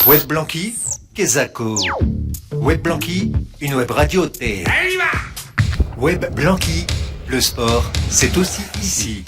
Web Blanqui, Kezako. Web Blanqui, une web radio et... Web Blanqui, le sport, c'est aussi ici.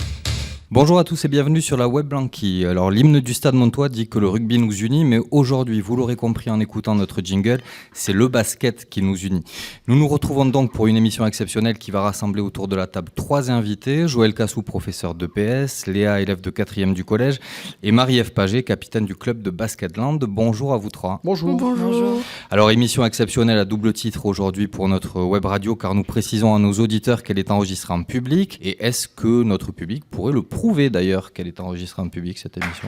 Bonjour à tous et bienvenue sur la Web Blanqui. Alors l'hymne du Stade Montois dit que le rugby nous unit, mais aujourd'hui, vous l'aurez compris en écoutant notre jingle, c'est le basket qui nous unit. Nous nous retrouvons donc pour une émission exceptionnelle qui va rassembler autour de la table 3 invités, Joël Cassou, professeur d'EPS, Léa, élève de 4e du collège, et Marie-Ève Paget, capitaine du club de Basketland. Bonjour à vous trois. Bonjour. Bonjour. Alors émission exceptionnelle à double titre aujourd'hui pour notre web radio, car nous précisons à nos auditeurs qu'elle est enregistrée en public. Et est-ce que notre public pourrait le prouver d'ailleurs qu'elle est enregistrée en public, cette émission?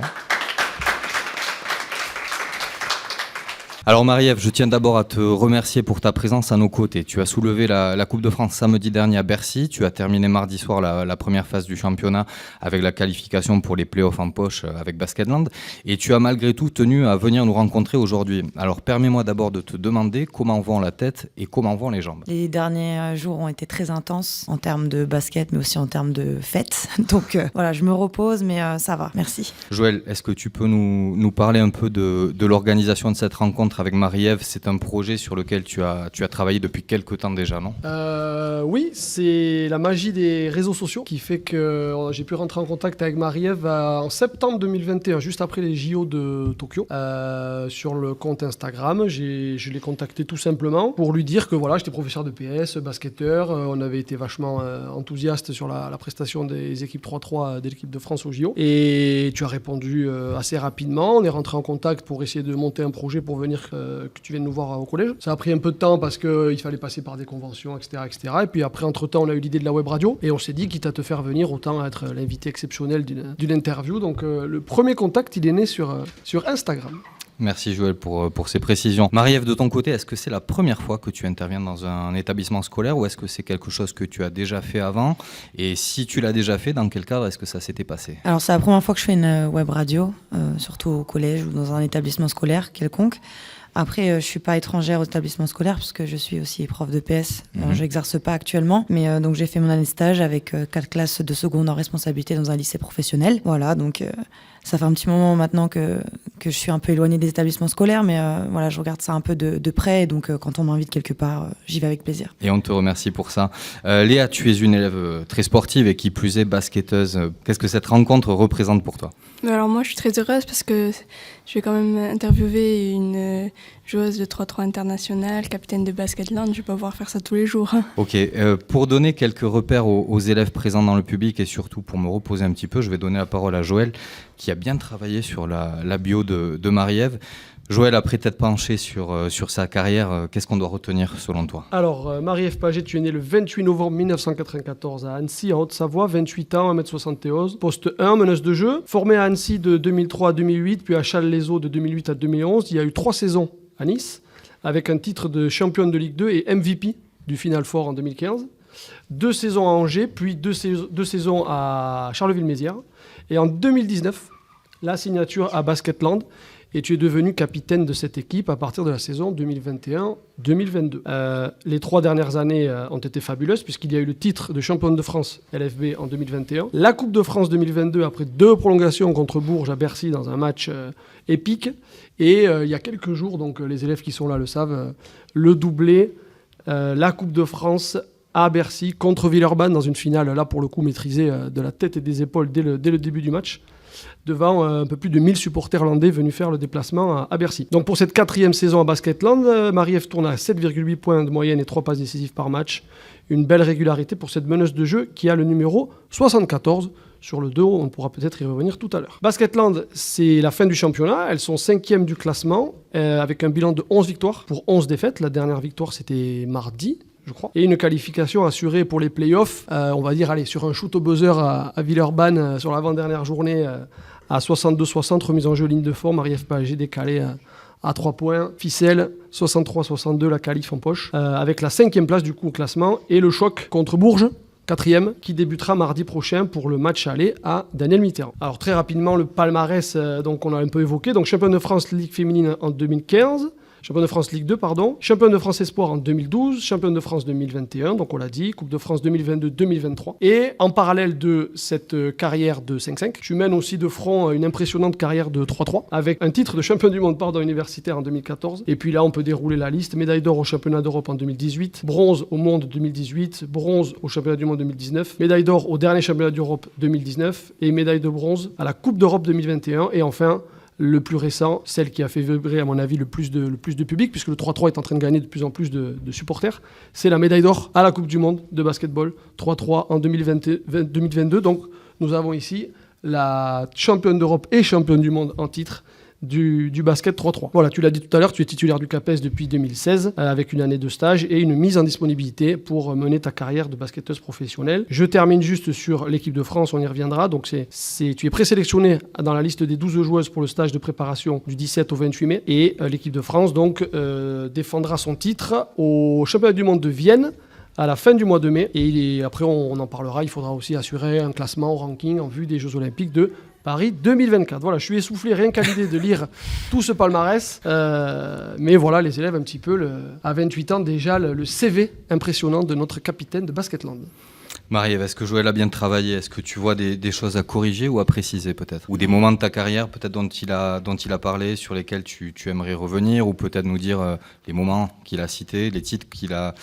Alors Marie-Ève, je tiens d'abord à te remercier pour ta présence à nos côtés. Tu as soulevé la Coupe de France samedi dernier à Bercy. Tu as terminé mardi soir la première phase du championnat avec la qualification pour les playoffs en poche avec Basketland. Et tu as malgré tout tenu à venir nous rencontrer aujourd'hui. Alors permets-moi d'abord de te demander comment vont la tête et comment vont les jambes. Les derniers jours ont été très intenses en termes de basket, mais aussi en termes de fête. Donc voilà, je me repose, mais ça va. Merci. Joël, est-ce que tu peux nous parler un peu de l'organisation de cette rencontre avec Marie-Ève? C'est un projet sur lequel tu as travaillé depuis quelques temps déjà, non? Oui, c'est la magie des réseaux sociaux qui fait que j'ai pu rentrer en contact avec Marie-Ève en septembre 2021, juste après les JO de Tokyo, sur le compte Instagram. Je l'ai contacté tout simplement pour lui dire que voilà, j'étais professeur de PS, basketteur. On avait été vachement enthousiaste sur la prestation des équipes 3-3 de l'équipe de France aux JO. Et tu as répondu assez rapidement. On est rentré en contact pour essayer de monter un projet pour venir que tu viennes nous voir au collège. Ça a pris un peu de temps parce qu'il fallait passer par des conventions, etc., etc. Et puis après, entre-temps, on a eu l'idée de la web radio et on s'est dit, quitte à te faire venir, autant être l'invité exceptionnel d'une interview. Donc le premier contact, il est né sur Instagram. Merci Joël pour ces précisions. Marie-Ève, de ton côté, est-ce que c'est la première fois que tu interviens dans un établissement scolaire ou est-ce que c'est quelque chose que tu as déjà fait avant? Et si tu l'as déjà fait, dans quel cadre est-ce que ça s'était passé? Alors c'est la première fois que je fais une web radio, surtout au collège ou dans un établissement scolaire quelconque. Après, je ne suis pas étrangère aux établissements scolaires puisque je suis aussi prof de PS. Je n'exerce pas actuellement, mais donc j'ai fait mon année de stage avec 4 classes de seconde en responsabilité dans un lycée professionnel. Voilà, donc ça fait un petit moment maintenant que je suis un peu éloignée des établissements scolaires, mais voilà, je regarde ça un peu de près et donc quand on m'invite quelque part, j'y vais avec plaisir. Et on te remercie pour ça. Léa, tu es une élève très sportive et qui plus est basketteuse. Qu'est-ce que cette rencontre représente pour toi? Alors moi, je suis très heureuse parce que je vais quand même interviewer une joueuse de 3-3 internationale, capitaine de Basketland. Je ne vais pas pouvoir faire ça tous les jours. Ok, pour donner quelques repères aux élèves présents dans le public et surtout pour me reposer un petit peu, je vais donner la parole à Joël qui a bien travaillé sur la bio de Marie-Ève. Joël, après t'être penché sur sa carrière, qu'est-ce qu'on doit retenir selon toi? Alors, Marie-Ève Paget, tu es née le 28 novembre 1994 à Annecy, en Haute-Savoie, 28 ans, 1m71, poste 1, meneuse de jeu. Formée à Annecy de 2003 à 2008, puis à Challes-les-Eaux de 2008 à 2011. Il y a eu 3 saisons à Nice, avec un titre de championne de Ligue 2 et MVP du Final Four en 2015. 2 saisons à Angers, puis 2 saisons à Charleville-Mézières. Et en 2019, la signature à Basketland. Et tu es devenu capitaine de cette équipe à partir de la saison 2021-2022. Les 3 dernières années ont été fabuleuses puisqu'il y a eu le titre de championne de France LFB en 2021. La Coupe de France 2022 après 2 prolongations contre Bourges à Bercy dans un match épique. Et il y a quelques jours, donc les élèves qui sont là le savent, le doublé, la Coupe de France à Bercy contre Villeurbanne dans une finale, là pour le coup maîtrisée de la tête et des épaules dès le début du match, devant un peu plus de 1000 supporters landais venus faire le déplacement à Bercy. Donc pour cette 4e saison à Basketland, Marie-Ève tourne à 7,8 points de moyenne et 3 passes décisives par match. Une belle régularité pour cette meneuse de jeu qui a le numéro 74 sur le dos. On pourra peut-être y revenir tout à l'heure. Basketland, c'est la fin du championnat. Elles sont 5e du classement avec un bilan de 11 victoires pour 11 défaites. La dernière victoire, c'était mardi, je crois. Et une qualification assurée pour les playoffs. On va dire, allez, sur un shoot au buzzer à Villeurbanne, sur l'avant-dernière journée, à 62-60, remise en jeu ligne de fond. Marie-Ève Paget décalée à 3 points. Ficelle, 63-62, la qualif en poche. Avec la 5e place du coup au classement. Et le choc contre Bourges, 4e, qui débutera mardi prochain pour le match aller à Daniel Mitterrand. Alors très rapidement, le palmarès, donc on a un peu évoqué. Donc championne de France Ligue féminine en 2015. Champion de France Ligue 2, pardon. Champion de France Espoir en 2012, champion de France 2021, donc on l'a dit, Coupe de France 2022-2023. Et en parallèle de cette carrière de 5-5, tu mènes aussi de front une impressionnante carrière de 3-3, avec un titre de champion du monde universitaire en 2014. Et puis là, on peut dérouler la liste. Médaille d'or au championnat d'Europe en 2018, bronze au monde 2018, bronze au championnat du monde 2019, médaille d'or au dernier championnat d'Europe 2019 et médaille de bronze à la Coupe d'Europe 2021. Et enfin, le plus récent, celle qui a fait vibrer à mon avis le plus de public, puisque le 3-3 est en train de gagner de plus en plus de supporters, c'est la médaille d'or à la Coupe du Monde de basketball, 3-3 en 2022. Donc nous avons ici la championne d'Europe et championne du monde en titre du basket 3-3. Voilà, tu l'as dit tout à l'heure, tu es titulaire du CAPES depuis 2016 avec une année de stage et une mise en disponibilité pour mener ta carrière de basketteuse professionnelle. Je termine juste sur l'équipe de France, on y reviendra. Donc tu es présélectionné dans la liste des 12 joueuses pour le stage de préparation du 17 au 28 mai et l'équipe de France donc défendra son titre au championnat du monde de Vienne à la fin du mois de mai. Et après, on en parlera, il faudra aussi assurer un classement au ranking en vue des Jeux Olympiques de Paris 2024. Voilà, je suis essoufflé rien qu'à l'idée de lire tout ce palmarès. Mais voilà, les élèves un petit peu, à 28 ans déjà, le CV impressionnant de notre capitaine de Basketland. Marie-Ève, est-ce que Joël a bien travaillé? Est-ce que tu vois des choses à corriger ou à préciser peut-être? Ou des moments de ta carrière peut-être dont il a parlé, sur lesquels tu aimerais revenir? Ou peut-être nous dire les moments qu'il a cités, les titres qu'il a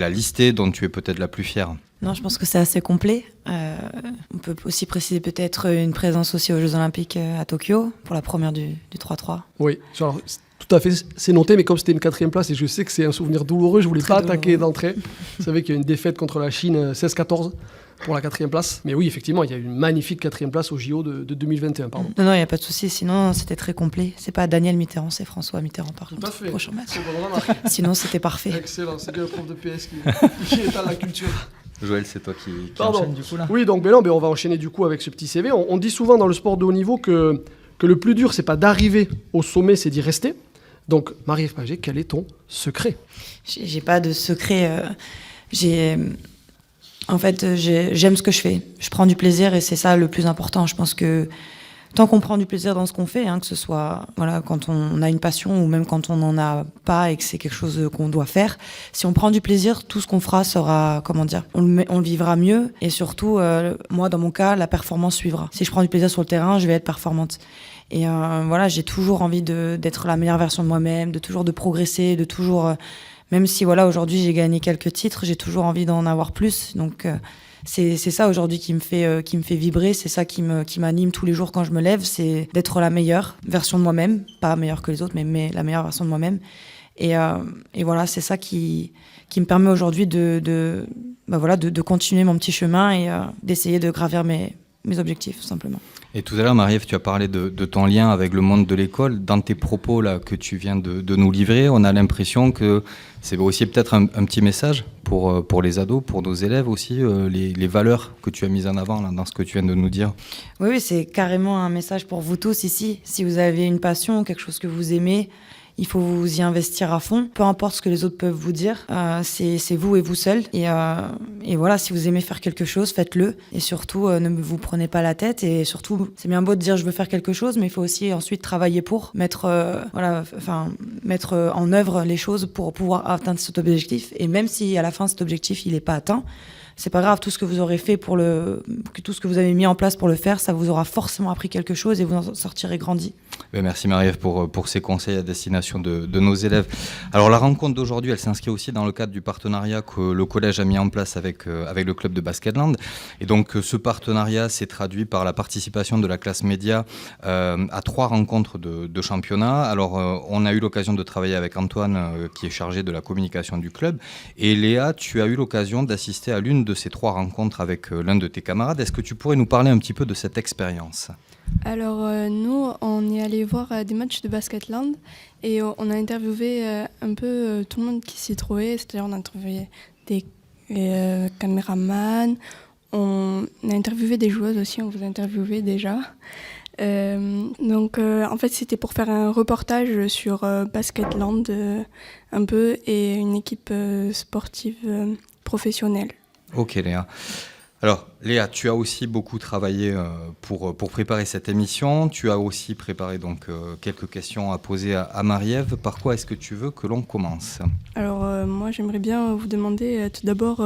listés, dont tu es peut-être la plus fière? Non, je pense que c'est assez complet. On peut aussi préciser peut-être une présence aussi aux Jeux Olympiques à Tokyo, pour la première du 3-3. Oui, alors, tout à fait, c'est noté, mais comme c'était une 4e place, et je sais que c'est un souvenir douloureux, je ne voulais pas attaquer d'entrée. Vous savez qu'il y a une défaite contre la Chine 16-14 pour la 4e place. Mais oui, effectivement, il y a une magnifique 4e place au JO de 2021. Pardon. Non, il n'y a pas de souci, sinon c'était très complet. C'est pas Daniel Mitterrand, c'est François Mitterrand par contre. Tout à fait. Prochain match. C'est bon, remarqué. Sinon c'était parfait. Excellent, c'est bien le prof de PS qui étale la culture. Joël, c'est toi qui enchaîne du coup là. Oui, donc on va enchaîner du coup avec ce petit CV. On dit souvent dans le sport de haut niveau que le plus dur, c'est pas d'arriver au sommet, c'est d'y rester. Donc, Marie-Ève Paget, quel est ton secret? J'ai pas de secret. En fait, j'aime ce que je fais. Je prends du plaisir et c'est ça le plus important. Je pense que tant qu'on prend du plaisir dans ce qu'on fait, que ce soit quand on a une passion ou même quand on n'en a pas et que c'est quelque chose qu'on doit faire, si on prend du plaisir, tout ce qu'on fera sera, on le vivra mieux et surtout, moi dans mon cas, la performance suivra. Si je prends du plaisir sur le terrain, je vais être performante. Et j'ai toujours envie d'être la meilleure version de moi-même, de progresser, de toujours... même si aujourd'hui j'ai gagné quelques titres, j'ai toujours envie d'en avoir plus. Donc c'est ça aujourd'hui qui me fait vibrer, c'est ça qui m'anime tous les jours quand je me lève, c'est d'être la meilleure version de moi-même, pas meilleure que les autres, mais la meilleure version de moi-même. Et voilà, c'est ça qui me permet aujourd'hui de continuer mon petit chemin et d'essayer de gravir mes objectifs, tout simplement. Et tout à l'heure, Marie-Ève, tu as parlé de ton lien avec le monde de l'école. Dans tes propos là, que tu viens de nous livrer, on a l'impression que c'est aussi peut-être un petit message pour les ados, pour nos élèves aussi, les valeurs que tu as mises en avant là, dans ce que tu viens de nous dire. Oui, c'est carrément un message pour vous tous ici. Si vous avez une passion, quelque chose que vous aimez, il faut vous y investir à fond. Peu importe ce que les autres peuvent vous dire, c'est vous et vous seul. Et voilà, si vous aimez faire quelque chose, faites-le. Et surtout, ne vous prenez pas la tête. Et surtout, c'est bien beau de dire je veux faire quelque chose, mais il faut aussi ensuite travailler pour mettre en œuvre les choses pour pouvoir atteindre cet objectif. Et même si à la fin cet objectif il n'est pas atteint, c'est pas grave, tout ce que vous aurez fait tout ce que vous avez mis en place pour le faire, ça vous aura forcément appris quelque chose et vous en sortirez grandi. Merci Marie-Ève pour ces conseils à destination de nos élèves. Alors la rencontre d'aujourd'hui, elle s'inscrit aussi dans le cadre du partenariat que le collège a mis en place avec le club de Basketland. Et donc ce partenariat s'est traduit par la participation de la classe média à 3 rencontres de championnat. Alors on a eu l'occasion de travailler avec Antoine qui est chargé de la communication du club. Et Léa, tu as eu l'occasion d'assister à l'une de ces 3 rencontres avec l'un de tes camarades. Est-ce que tu pourrais nous parler un petit peu de cette expérience ? Alors nous, on est allé voir des matchs de Basketland et on a interviewé un peu tout le monde qui s'y trouvait. C'est-à-dire on a interviewé des caméramans, on a interviewé des joueuses aussi, on vous a interviewé déjà. En fait, c'était pour faire un reportage sur Basketland un peu et une équipe sportive professionnelle. Ok Léa. Alors, Léa, tu as aussi beaucoup travaillé pour préparer cette émission. Tu as aussi préparé donc quelques questions à poser à Marie-Ève. Par quoi est-ce que tu veux que l'on commence ? Alors moi j'aimerais bien vous demander tout d'abord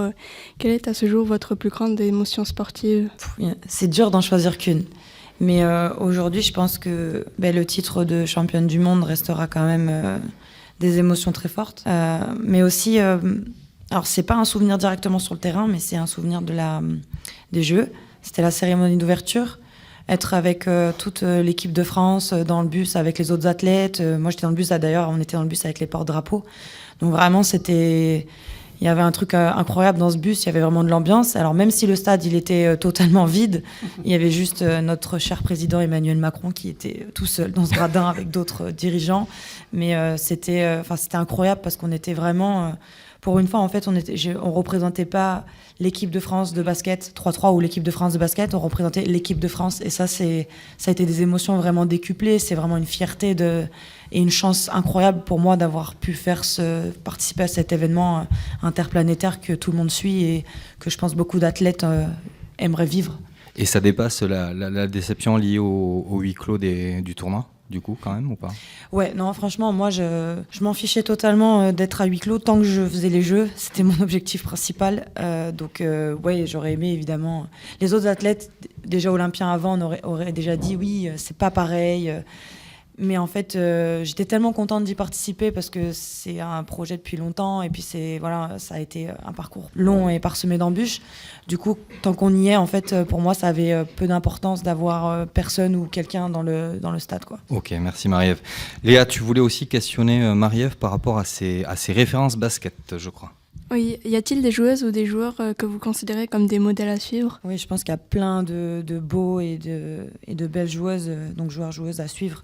quelle est à ce jour votre plus grande émotion sportive ? C'est dur d'en choisir qu'une. Mais aujourd'hui, je pense que le titre de championne du monde restera quand même des émotions très fortes. Mais aussi, alors c'est pas un souvenir directement sur le terrain, mais c'est un souvenir des Jeux. C'était la cérémonie d'ouverture. Être avec toute l'équipe de France dans le bus avec les autres athlètes. Moi, j'étais dans le bus, d'ailleurs, on était dans le bus avec les porte-drapeaux. Donc vraiment, il y avait un truc incroyable dans ce bus, il y avait vraiment de l'ambiance. Alors même si le stade, il était totalement vide, il y avait juste notre cher président Emmanuel Macron qui était tout seul dans ce gradin avec d'autres dirigeants. Mais c'était incroyable parce qu'on était vraiment... pour une fois, en fait, on représentait pas l'équipe de France de basket 3-3 ou l'équipe de France de basket, on représentait l'équipe de France. Et ça a été des émotions vraiment décuplées. C'est vraiment une fierté et une chance incroyable pour moi d'avoir pu participer à cet événement interplanétaire que tout le monde suit et que je pense beaucoup d'athlètes aimeraient vivre. Et ça dépasse la déception liée au huis clos du tournoi, du coup, quand même, ou pas ? Ouais, non, franchement, moi, je m'en fichais totalement d'être à huis clos tant que je faisais les Jeux. C'était mon objectif principal. Donc, j'aurais aimé, évidemment. Les autres athlètes, déjà olympiens avant, auraient déjà dit oui, c'est pas pareil. Mais en fait, j'étais tellement contente d'y participer parce que c'est un projet depuis longtemps et puis ça a été un parcours long et parsemé d'embûches. Du coup, tant qu'on y est, en fait, pour moi, ça avait peu d'importance d'avoir personne ou quelqu'un dans le stade, quoi. Ok, merci Marie-Ève. Léa, tu voulais aussi questionner Marie-Ève par rapport à ses références basket, je crois. Oui, y a-t-il des joueuses ou des joueurs que vous considérez comme des modèles à suivre ? Oui, je pense qu'il y a plein de beaux et de belles joueuses, donc joueurs-joueuses à suivre.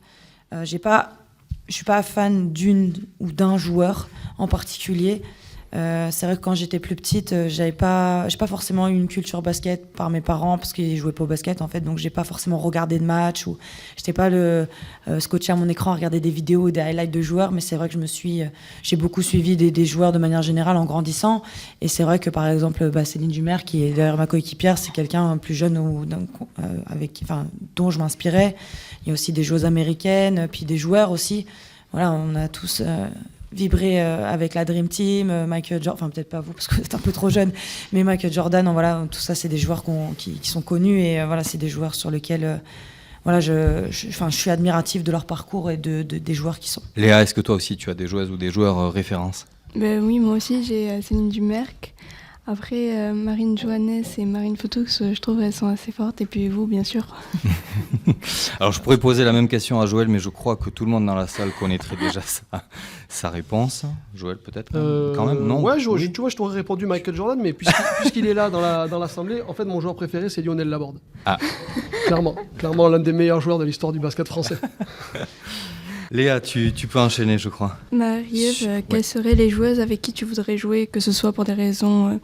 Je suis pas fan d'une ou d'un joueur en particulier. C'est vrai que quand j'étais plus petite, j'ai pas forcément eu une culture basket par mes parents parce qu'ils jouaient pas au basket en fait, donc j'ai pas forcément regardé de match ou j'étais pas scotché à mon écran à regarder des vidéos ou des highlights de joueurs. Mais c'est vrai que j'ai beaucoup suivi des joueurs de manière générale en grandissant. Et c'est vrai que par exemple, Céline Dumer, qui est derrière ma coéquipière, c'est quelqu'un plus jeune dont je m'inspirais. Il y a aussi des joueuses américaines, puis des joueurs aussi. Voilà, on a tous vibré avec la Dream Team, Michael Jordan, enfin peut-être pas vous parce que vous êtes un peu trop jeune, mais Michael Jordan, voilà, tout ça c'est des joueurs qui sont connus et voilà, c'est des joueurs sur lesquels je suis admirative de leur parcours et des joueurs qui sont. Léa, est-ce que toi aussi tu as des joueuses ou des joueurs références ? Oui, moi aussi j'ai Céline Dumerc. Après, Marine Johannes et Marine Fotoux, je trouve qu'elles sont assez fortes. Et puis vous, bien sûr. Alors, je pourrais poser la même question à Joël, mais je crois que tout le monde dans la salle connaîtrait déjà sa réponse. Joël, peut-être quand même, non ? Ouais, tu vois, je t'aurais répondu Michael Jordan, mais puisqu'il est là dans l'assemblée, en fait, mon joueur préféré, c'est Lionel Laborde. Ah. Clairement, l'un des meilleurs joueurs de l'histoire du basket français. Léa, tu peux enchaîner, je crois. Marie-Ève, quelles seraient les joueuses avec qui tu voudrais jouer, que ce soit pour des raisons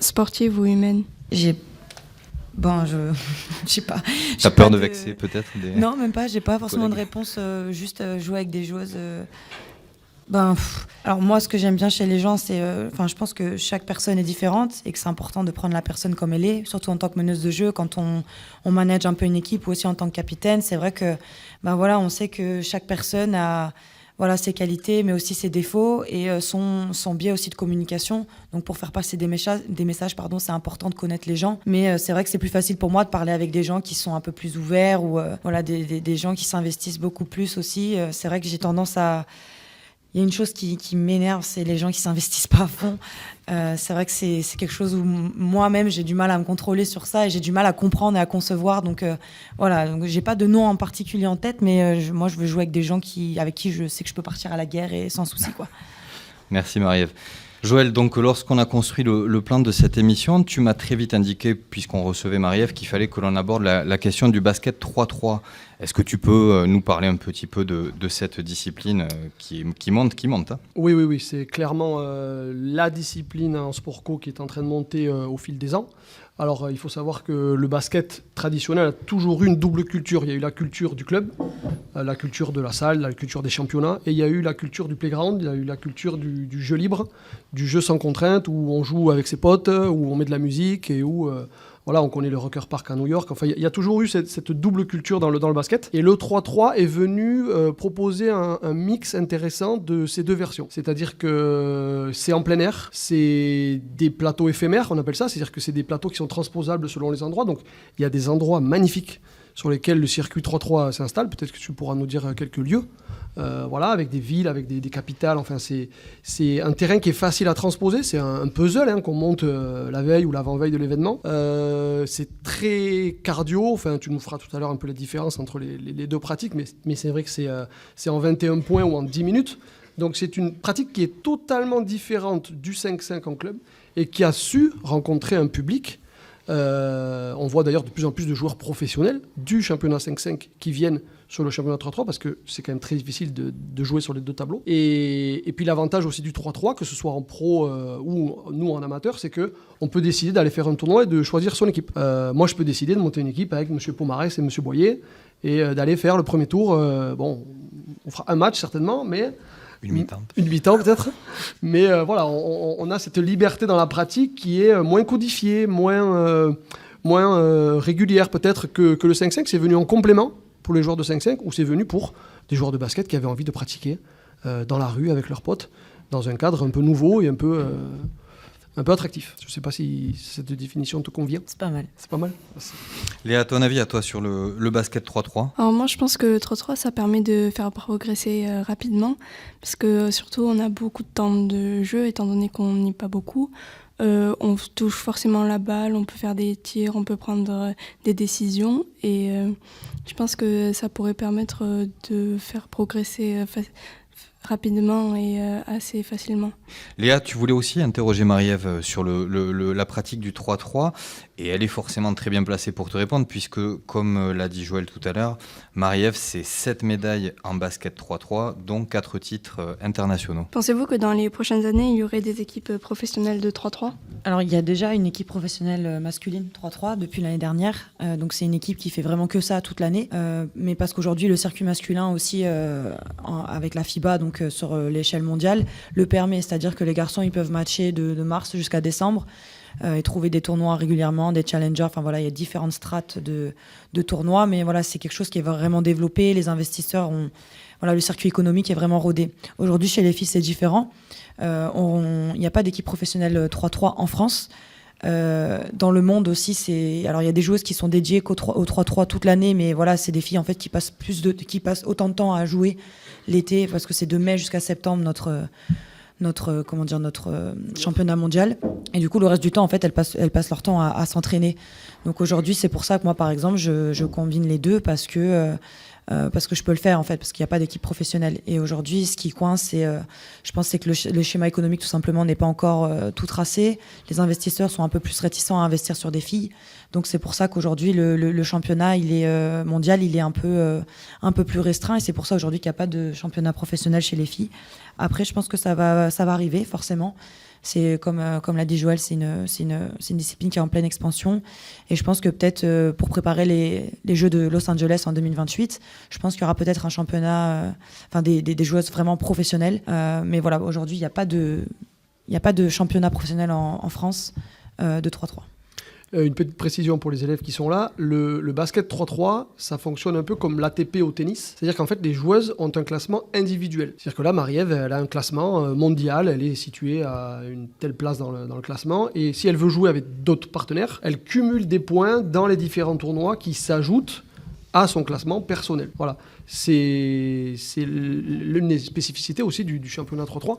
sportives ou humaines ? Je sais pas. T'as peur de vexer peut-être Non, même pas, j'ai pas forcément de réponse, juste jouer avec des joueuses... Alors moi, ce que j'aime bien chez les gens, c'est... je pense que chaque personne est différente et que c'est important de prendre la personne comme elle est, surtout en tant que meneuse de jeu, quand on manage un peu une équipe ou aussi en tant que capitaine. C'est vrai que on sait que chaque personne a ses qualités, mais aussi ses défauts et son biais aussi de communication. Donc pour faire passer des messages, c'est important de connaître les gens. Mais c'est vrai que c'est plus facile pour moi de parler avec des gens qui sont un peu plus ouverts ou des gens qui s'investissent beaucoup plus aussi. C'est vrai que j'ai tendance à... Il y a une chose qui m'énerve, c'est les gens qui s'investissent pas à fond. C'est vrai que c'est quelque chose où moi-même j'ai du mal à me contrôler sur ça et j'ai du mal à comprendre et à concevoir. Donc donc j'ai pas de nom en particulier en tête, mais moi je veux jouer avec des gens avec qui je sais que je peux partir à la guerre et sans souci, quoi. Merci Marie-Ève. Joël, donc lorsqu'on a construit le plan de cette émission, tu m'as très vite indiqué, puisqu'on recevait Marie-Ève, qu'il fallait que l'on aborde la question du basket 3-3. Est-ce que tu peux nous parler un petit peu de cette discipline qui monte hein ? Oui, c'est clairement la discipline en sport co qui est en train de monter au fil des ans. Alors, il faut savoir que le basket traditionnel a toujours eu une double culture. Il y a eu la culture du club, la culture de la salle, la culture des championnats, et il y a eu la culture du playground, il y a eu la culture du jeu libre, du jeu sans contrainte, où on joue avec ses potes, où on met de la musique et où Voilà, on connaît le Rucker Park à New York. Enfin, il y a toujours eu cette double culture dans le basket. Et le 3-3 est venu proposer un mix intéressant de ces deux versions. C'est-à-dire que c'est en plein air, c'est des plateaux éphémères, on appelle ça. C'est-à-dire que c'est des plateaux qui sont transposables selon les endroits. Donc, il y a des endroits magnifiques sur lesquels le circuit 3-3 s'installe. Peut-être que tu pourras nous dire quelques lieux. Voilà, avec des villes, avec des capitales. Enfin, c'est un terrain qui est facile à transposer. C'est un puzzle qu'on monte la veille ou l'avant-veille de l'événement. C'est très cardio. Enfin, tu nous feras tout à l'heure un peu la différence entre les deux pratiques, mais c'est vrai que c'est en 21 points ou en 10 minutes. Donc, c'est une pratique qui est totalement différente du 5-5 en club et qui a su rencontrer un public. On voit d'ailleurs de plus en plus de joueurs professionnels du championnat 5-5 qui viennent sur le championnat 3-3 parce que c'est quand même très difficile de jouer sur les deux tableaux. Et puis l'avantage aussi du 3-3, que ce soit en pro ou nous en amateur, c'est qu'on peut décider d'aller faire un tournoi et de choisir son équipe. Moi, je peux décider de monter une équipe avec M. Pomarès et M. Boyer et d'aller faire le premier tour. Bon, on fera un match certainement, mais... Une mi-temps peut-être. Mais voilà, on a cette liberté dans la pratique qui est moins codifiée, moins régulière peut-être que le 5-5. C'est venu en complément pour les joueurs de 5-5 ou c'est venu pour des joueurs de basket qui avaient envie de pratiquer dans la rue avec leurs potes, dans un cadre un peu nouveau et un peu attractif. Je ne sais pas si cette définition te convient. C'est pas mal. C'est pas mal. Léa, à ton avis, à toi sur le basket 3-3 ? Alors moi, je pense que 3-3, ça permet de faire progresser rapidement, parce que surtout, on a beaucoup de temps de jeu, étant donné qu'on n'y est pas beaucoup. On touche forcément la balle, on peut faire des tirs, on peut prendre des décisions, et je pense que ça pourrait permettre de faire progresser rapidement et assez facilement. Léa, tu voulais aussi interroger Marie-Ève sur la pratique du 3-3 et elle est forcément très bien placée pour te répondre puisque, comme l'a dit Joël tout à l'heure, Marie-Ève, c'est 7 médailles en basket 3-3, dont 4 titres internationaux. Pensez-vous que dans les prochaines années, il y aurait des équipes professionnelles de 3-3 ? Alors, il y a déjà une équipe professionnelle masculine 3-3 depuis l'année dernière. Donc, c'est une équipe qui fait vraiment que ça toute l'année. Mais parce qu'aujourd'hui, le circuit masculin aussi, avec la FIBA, donc sur l'échelle mondiale, le permet. C'est-à-dire que les garçons, ils peuvent matcher de mars jusqu'à décembre et trouver des tournois régulièrement, des challengers. Enfin, voilà, il y a différentes strates de tournois. Mais voilà, c'est quelque chose qui est vraiment développé. Les investisseurs ont... Voilà, le circuit économique est vraiment rodé. Aujourd'hui, chez les filles, c'est différent. Il n'y a pas d'équipe professionnelle 3-3 en France. Dans le monde aussi, alors il y a des joueuses qui sont dédiées au 3-3 toute l'année, mais voilà, c'est des filles en fait qui passent autant de temps à jouer l'été parce que c'est de mai jusqu'à septembre notre championnat mondial. Et du coup, le reste du temps, en fait, elles passent leur temps à s'entraîner. Donc aujourd'hui, c'est pour ça que moi, par exemple, je combine les deux parce que je peux le faire en fait, parce qu'il n'y a pas d'équipe professionnelle. Et aujourd'hui, ce qui coince, je pense, c'est que le schéma économique tout simplement n'est pas encore tout tracé. Les investisseurs sont un peu plus réticents à investir sur des filles. Donc c'est pour ça qu'aujourd'hui le championnat mondial il est un peu plus restreint et c'est pour ça aujourd'hui qu'il n'y a pas de championnat professionnel chez les filles. Après, je pense que ça va arriver forcément. C'est comme l'a dit Joël, c'est une discipline qui est en pleine expansion et je pense que peut-être pour préparer les Jeux de Los Angeles en 2028, je pense qu'il y aura peut-être un championnat, des joueuses vraiment professionnelles. Mais voilà, aujourd'hui il n'y a pas de championnat professionnel en France de 3-3. Une petite précision pour les élèves qui sont là, le basket 3-3, ça fonctionne un peu comme l'ATP au tennis. C'est-à-dire qu'en fait, les joueuses ont un classement individuel. C'est-à-dire que là, Marie-Ève, elle a un classement mondial, elle est située à une telle place dans le classement, et si elle veut jouer avec d'autres partenaires, elle cumule des points dans les différents tournois qui s'ajoutent à son classement personnel. Voilà. C'est l'une des spécificités aussi du championnat 3-3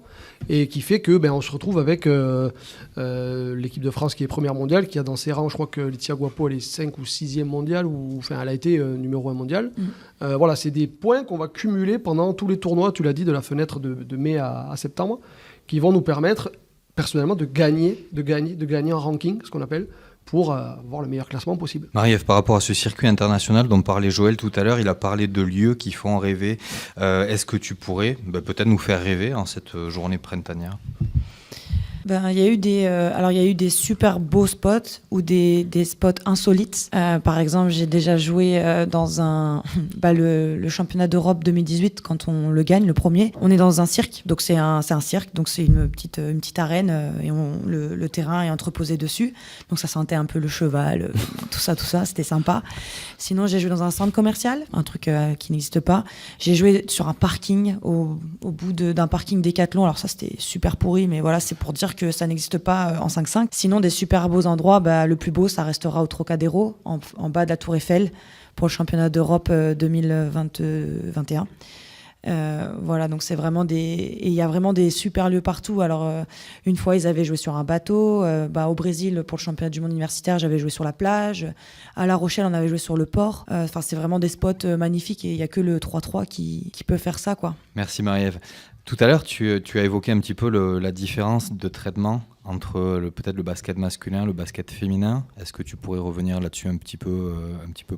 et qui fait que on se retrouve avec l'équipe de France qui est première mondiale, qui a dans ses rangs, je crois que Laetitia Guapo elle est 5 ou 6e mondiale, elle a été numéro 1 mondial. Voilà, c'est des points qu'on va cumuler pendant tous les tournois, tu l'as dit, de la fenêtre de mai à septembre, qui vont nous permettre personnellement de gagner en ranking, ce qu'on appelle, pour avoir le meilleur classement possible. Marie-Ève, par rapport à ce circuit international dont parlait Joël tout à l'heure, il a parlé de lieux qui font rêver. Est-ce que tu pourrais peut-être nous faire rêver en cette journée printanière ? Il y a eu des super beaux spots ou des spots insolites. Par exemple, j'ai déjà joué dans le championnat d'Europe 2018 quand on le gagne, le premier. On est dans un cirque, donc c'est un cirque, donc c'est une petite arène et le terrain est entreposé dessus. Donc ça sentait un peu le cheval, tout ça, c'était sympa. Sinon, j'ai joué dans un centre commercial, un truc qui n'existe pas. J'ai joué sur un parking au bout d'un parking Décathlon. Alors ça, c'était super pourri, mais voilà, c'est pour dire que ça n'existe pas en 5-5. Sinon, des super beaux endroits, le plus beau, ça restera au Trocadéro, en bas de la Tour Eiffel, pour le championnat d'Europe 2021. Voilà, donc c'est vraiment et il y a vraiment des super lieux partout. Alors une fois ils avaient joué sur un bateau, au Brésil pour le championnat du monde universitaire j'avais joué sur la plage, à La Rochelle on avait joué sur le port. C'est vraiment des spots magnifiques et il y a que le 3-3 qui peut faire ça, quoi. Merci Marie-Ève. Tout à l'heure, tu as évoqué un petit peu la différence de traitement entre peut-être le basket masculin, le basket féminin. Est-ce que tu pourrais revenir là-dessus un petit peu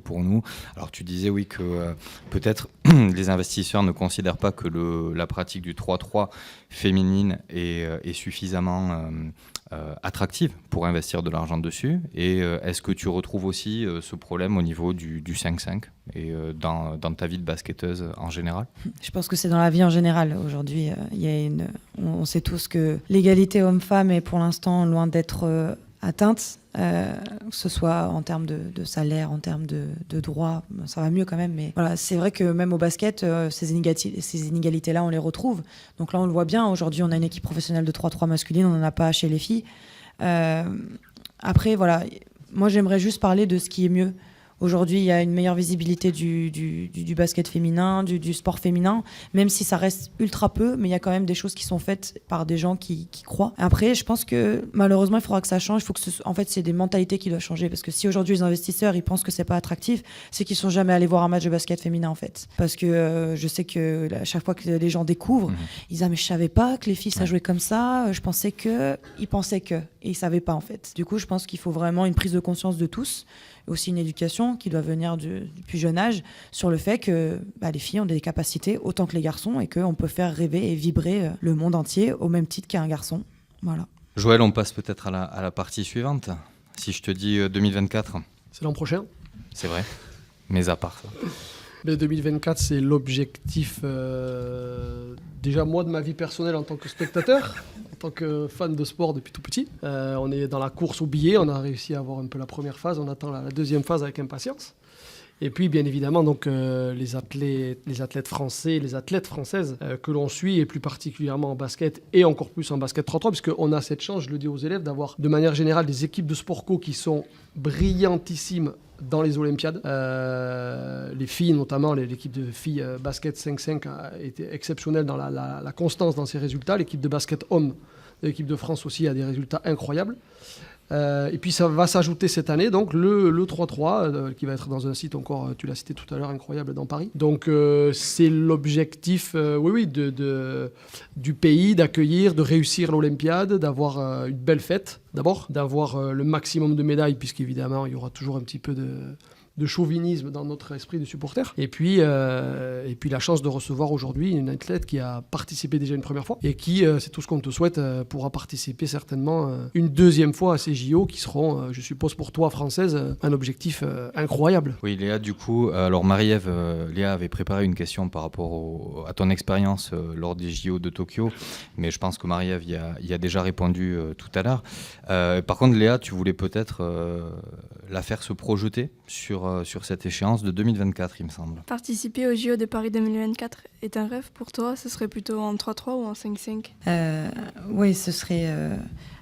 pour nous ? Alors tu disais oui que peut-être les investisseurs ne considèrent pas que la pratique du 3-3 féminine est suffisamment attractive pour investir de l'argent dessus. Et est-ce que tu retrouves aussi ce problème au niveau du 5-5 et dans ta vie de basketteuse en général ? Je pense que c'est dans la vie en général. Aujourd'hui, on sait tous que l'égalité homme-femme est pour l'instant loin d'être atteinte, que ce soit en termes de salaire, en termes de droits, ça va mieux quand même. Mais voilà, c'est vrai que même au basket, ces inégalités-là, on les retrouve. Donc là, on le voit bien. Aujourd'hui, on a une équipe professionnelle de 3-3 masculine, on n'en a pas chez les filles. Après, voilà, moi, j'aimerais juste parler de ce qui est mieux. Aujourd'hui, il y a une meilleure visibilité du basket féminin, du sport féminin, même si ça reste ultra peu, mais il y a quand même des choses qui sont faites par des gens qui croient. Après, je pense que malheureusement, il faudra que ça change. Il faut que en fait, c'est des mentalités qui doivent changer. Parce que si aujourd'hui, les investisseurs ils pensent que c'est pas attractif, c'est qu'ils sont jamais allés voir un match de basket féminin, en fait. Parce que je sais que à chaque fois que les gens découvrent, ils disent « Ah, mais je savais pas que les filles, ça jouait comme ça. Je pensais que... » Ils pensaient que... Et ils savaient pas, en fait. Du coup, je pense qu'il faut vraiment une prise de conscience de tous. Aussi une éducation qui doit venir du plus jeune âge sur le fait que les filles ont des capacités autant que les garçons et qu'on peut faire rêver et vibrer le monde entier au même titre qu'un garçon. Voilà. Joël, on passe peut-être à la partie suivante. Si je te dis 2024. C'est l'an prochain. C'est vrai, mais à part ça. Mais 2024, c'est l'objectif, déjà moi de ma vie personnelle en tant que spectateur, en tant que fan de sport depuis tout petit. On est dans la course au billet, on a réussi à avoir un peu la première phase, on attend la deuxième phase avec impatience. Et puis bien évidemment donc, les athlètes français, les athlètes françaises que l'on suit, et plus particulièrement en basket et encore plus en basket 3-3, puisqu'on a cette chance, je le dis aux élèves, d'avoir de manière générale des équipes de sport co qui sont brillantissimes dans les Olympiades. Les filles notamment, l'équipe de filles basket 5-5 a été exceptionnelle dans la constance dans ses résultats. L'équipe de basket homme de l'équipe de France aussi a des résultats incroyables. Et puis ça va s'ajouter cette année donc le 3-3 qui va être dans un site encore, tu l'as cité tout à l'heure, incroyable dans Paris. Donc c'est l'objectif du pays, d'accueillir, de réussir l'Olympiade, d'avoir une belle fête d'abord, d'avoir le maximum de médailles puisqu'évidemment il y aura toujours un petit peu de chauvinisme dans notre esprit de supporter. Et puis la chance de recevoir aujourd'hui une athlète qui a participé déjà une première fois et qui, c'est tout ce qu'on te souhaite, pourra participer certainement une deuxième fois à ces JO qui seront, je suppose pour toi française, un objectif incroyable. Oui Léa, du coup, alors Marie-Ève, Léa avait préparé une question par rapport à ton expérience lors des JO de Tokyo, mais je pense que Marie-Ève y a déjà répondu tout à l'heure. Par contre Léa, tu voulais peut-être la faire se projeter sur cette échéance de 2024, il me semble. Participer au JO de Paris 2024 est un rêve pour toi ? Ce serait plutôt en 3-3 ou en 5-5 ? Oui, ce serait...